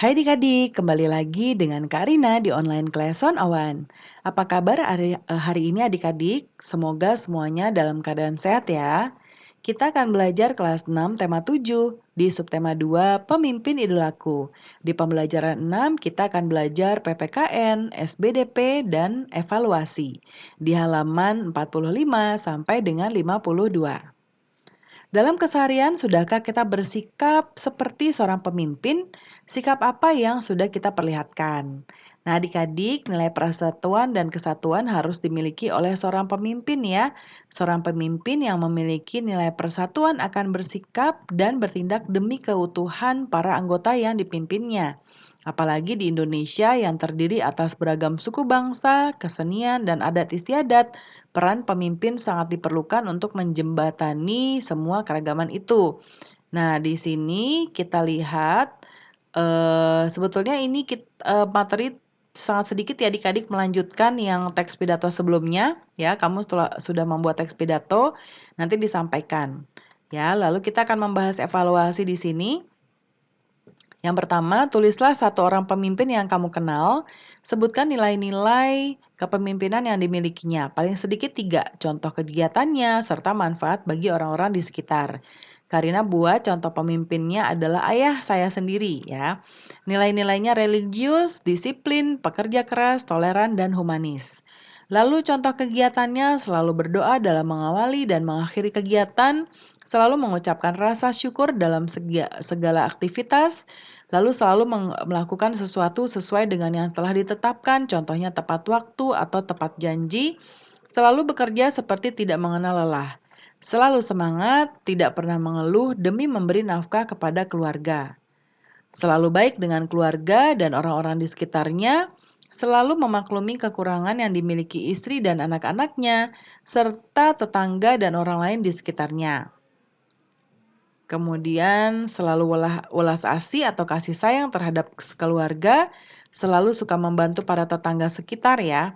Hai adik-adik, kembali lagi dengan Kak Rina di online class on Awan. Apa kabar hari ini adik-adik? Semoga semuanya dalam keadaan sehat ya. Kita akan belajar kelas 6 tema 7 di subtema 2 Pemimpin Idolaku. Di pembelajaran 6 kita akan belajar PPKN, SBDP, dan evaluasi di halaman 45 sampai dengan 52. Dalam keseharian, sudahkah kita bersikap seperti seorang pemimpin? Sikap apa yang sudah kita perlihatkan? Nah, adik-adik, nilai persatuan dan kesatuan harus dimiliki oleh seorang pemimpin ya. Seorang pemimpin yang memiliki nilai persatuan akan bersikap dan bertindak demi keutuhan para anggota yang dipimpinnya. Apalagi di Indonesia yang terdiri atas beragam suku bangsa, kesenian, dan adat istiadat, peran pemimpin sangat diperlukan untuk menjembatani semua keragaman itu. Nah, di sini kita lihat, sebetulnya ini materi sangat sedikit ya adik-adik melanjutkan yang teks pidato sebelumnya, ya. Kamu sudah membuat teks pidato, nanti disampaikan. Ya, lalu kita akan membahas evaluasi di sini. Yang pertama, tulislah satu orang pemimpin yang kamu kenal. Sebutkan nilai-nilai kepemimpinan yang dimilikinya. Paling sedikit 3, contoh kegiatannya, serta manfaat bagi orang-orang di sekitar. Karina buat contoh pemimpinnya adalah ayah saya sendiri ya. Nilai-nilainya religius, disiplin, pekerja keras, toleran, dan humanis. Lalu contoh kegiatannya selalu berdoa dalam mengawali dan mengakhiri kegiatan, selalu mengucapkan rasa syukur dalam segala aktivitas, lalu selalu melakukan sesuatu sesuai dengan yang telah ditetapkan, contohnya tepat waktu atau tepat janji, selalu bekerja seperti tidak mengenal lelah, selalu semangat, tidak pernah mengeluh demi memberi nafkah kepada keluarga, selalu baik dengan keluarga dan orang-orang di sekitarnya, selalu memaklumi kekurangan yang dimiliki istri dan anak-anaknya, serta tetangga dan orang lain di sekitarnya. Kemudian selalu welas asih atau kasih sayang terhadap keluarga, selalu suka membantu para tetangga sekitar ya.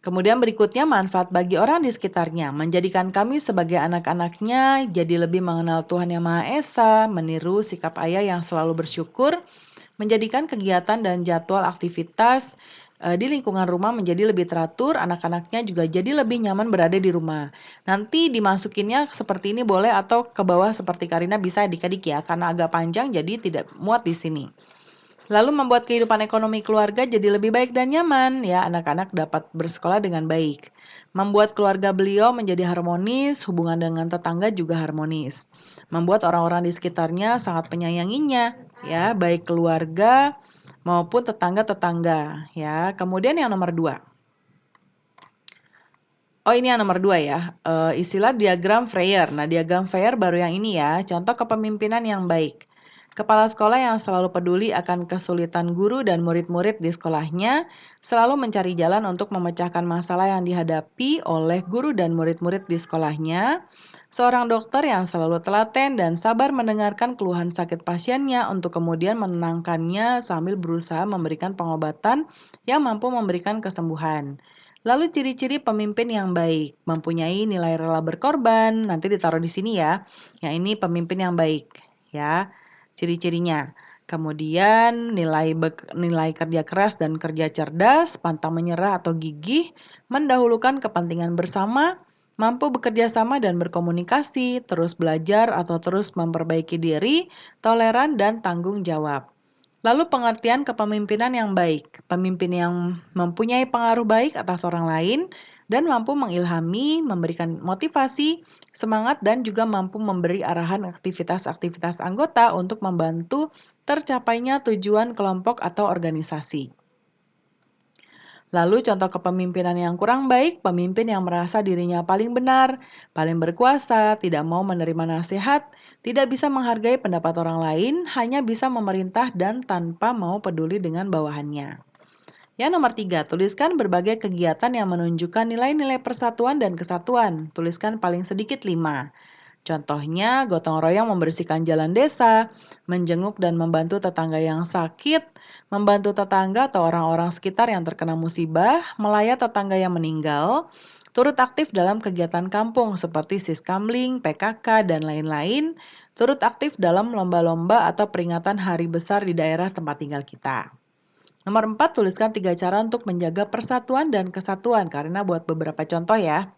Kemudian berikutnya manfaat bagi orang di sekitarnya, menjadikan kami sebagai anak-anaknya jadi lebih mengenal Tuhan Yang Maha Esa, meniru sikap ayah yang selalu bersyukur, menjadikan kegiatan dan jadwal aktivitas di lingkungan rumah menjadi lebih teratur, anak-anaknya juga jadi lebih nyaman berada di rumah. Nanti dimasukinnya seperti ini boleh atau ke bawah seperti Karina bisa adik-adik ya, karena agak panjang jadi tidak muat di sini. Lalu membuat kehidupan ekonomi keluarga jadi lebih baik dan nyaman, ya anak-anak dapat bersekolah dengan baik. Membuat keluarga beliau menjadi harmonis, hubungan dengan tetangga juga harmonis. Membuat orang-orang di sekitarnya sangat menyayanginya, ya baik keluarga maupun tetangga-tetangga, ya. Kemudian yang nomor 2. Oh ini yang nomor 2 ya, istilah diagram Freyer. Nah diagram Freyer baru yang ini ya, contoh kepemimpinan yang baik. Kepala sekolah yang selalu peduli akan kesulitan guru dan murid-murid di sekolahnya, selalu mencari jalan untuk memecahkan masalah yang dihadapi oleh guru dan murid-murid di sekolahnya. Seorang dokter yang selalu telaten dan sabar mendengarkan keluhan sakit pasiennya untuk kemudian menenangkannya sambil berusaha memberikan pengobatan yang mampu memberikan kesembuhan. Lalu ciri-ciri pemimpin yang baik, mempunyai nilai rela berkorban, nanti ditaruh di sini ya. Yang ini pemimpin yang baik, ya. Ciri-cirinya. Kemudian nilai kerja keras dan kerja cerdas, pantang menyerah atau gigih, mendahulukan kepentingan bersama, mampu bekerja sama dan berkomunikasi, terus belajar atau terus memperbaiki diri, toleran dan tanggung jawab. Lalu pengertian kepemimpinan yang baik, pemimpin yang mempunyai pengaruh baik atas orang lain dan mampu mengilhami, memberikan motivasi, semangat dan juga mampu memberi arahan aktivitas-aktivitas anggota untuk membantu tercapainya tujuan kelompok atau organisasi. Lalu contoh kepemimpinan yang kurang baik, pemimpin yang merasa dirinya paling benar, paling berkuasa, tidak mau menerima nasihat, tidak bisa menghargai pendapat orang lain, hanya bisa memerintah dan tanpa mau peduli dengan bawahannya. Yang nomor 3, tuliskan berbagai kegiatan yang menunjukkan nilai-nilai persatuan dan kesatuan. Tuliskan paling sedikit 5. Contohnya, gotong royong membersihkan jalan desa, menjenguk dan membantu tetangga yang sakit, membantu tetangga atau orang-orang sekitar yang terkena musibah, melayat tetangga yang meninggal, Turut aktif dalam kegiatan kampung seperti Siskamling, PKK, dan lain-lain. Turut aktif dalam lomba-lomba atau peringatan hari besar di daerah tempat tinggal kita. Nomor 4, tuliskan 3 cara untuk menjaga persatuan dan kesatuan, karena buat beberapa contoh ya.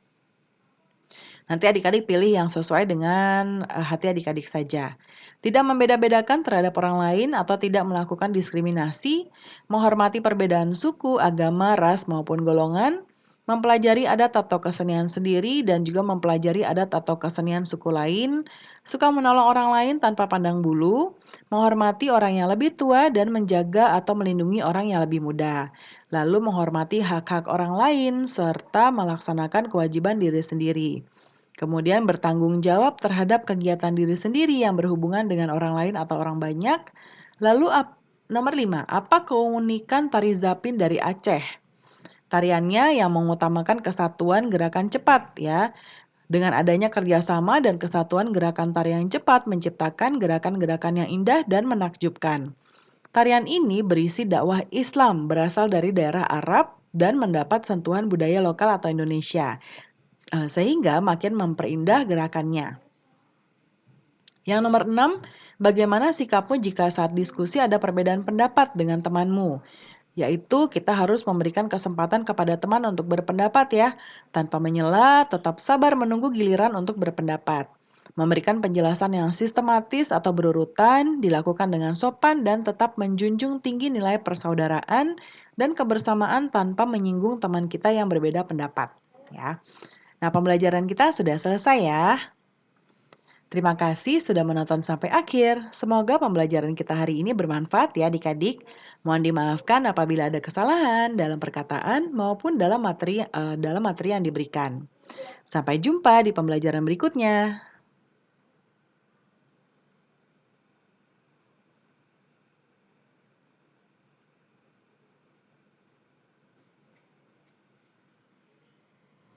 Nanti adik-adik pilih yang sesuai dengan hati adik-adik saja. Tidak membeda-bedakan terhadap orang lain atau tidak melakukan diskriminasi, menghormati perbedaan suku, agama, ras, maupun golongan, mempelajari adat atau kesenian sendiri dan juga mempelajari adat atau kesenian suku lain, suka menolong orang lain tanpa pandang bulu, menghormati orang yang lebih tua dan menjaga atau melindungi orang yang lebih muda, lalu menghormati hak-hak orang lain serta melaksanakan kewajiban diri sendiri. Kemudian bertanggung jawab terhadap kegiatan diri sendiri yang berhubungan dengan orang lain atau orang banyak. Lalu nomor 5, apa keunikan tari Zapin dari Aceh? Tariannya yang mengutamakan kesatuan gerakan cepat ya. Dengan adanya kerjasama dan kesatuan gerakan tarian cepat menciptakan gerakan-gerakan yang indah dan menakjubkan. Tarian ini berisi dakwah Islam berasal dari daerah Arab dan mendapat sentuhan budaya lokal atau Indonesia. Sehingga makin memperindah gerakannya. Yang nomor 6, bagaimana sikapmu jika saat diskusi ada perbedaan pendapat dengan temanmu? Yaitu kita harus memberikan kesempatan kepada teman untuk berpendapat ya, tanpa menyela, tetap sabar menunggu giliran untuk berpendapat. Memberikan penjelasan yang sistematis atau berurutan, dilakukan dengan sopan dan tetap menjunjung tinggi nilai persaudaraan dan kebersamaan tanpa menyinggung teman kita yang berbeda pendapat, ya. Nah, pembelajaran kita sudah selesai ya. Terima kasih sudah menonton sampai akhir. Semoga pembelajaran kita hari ini bermanfaat ya adik-adik. Mohon dimaafkan apabila ada kesalahan dalam perkataan maupun dalam materi yang diberikan. Sampai jumpa di pembelajaran berikutnya.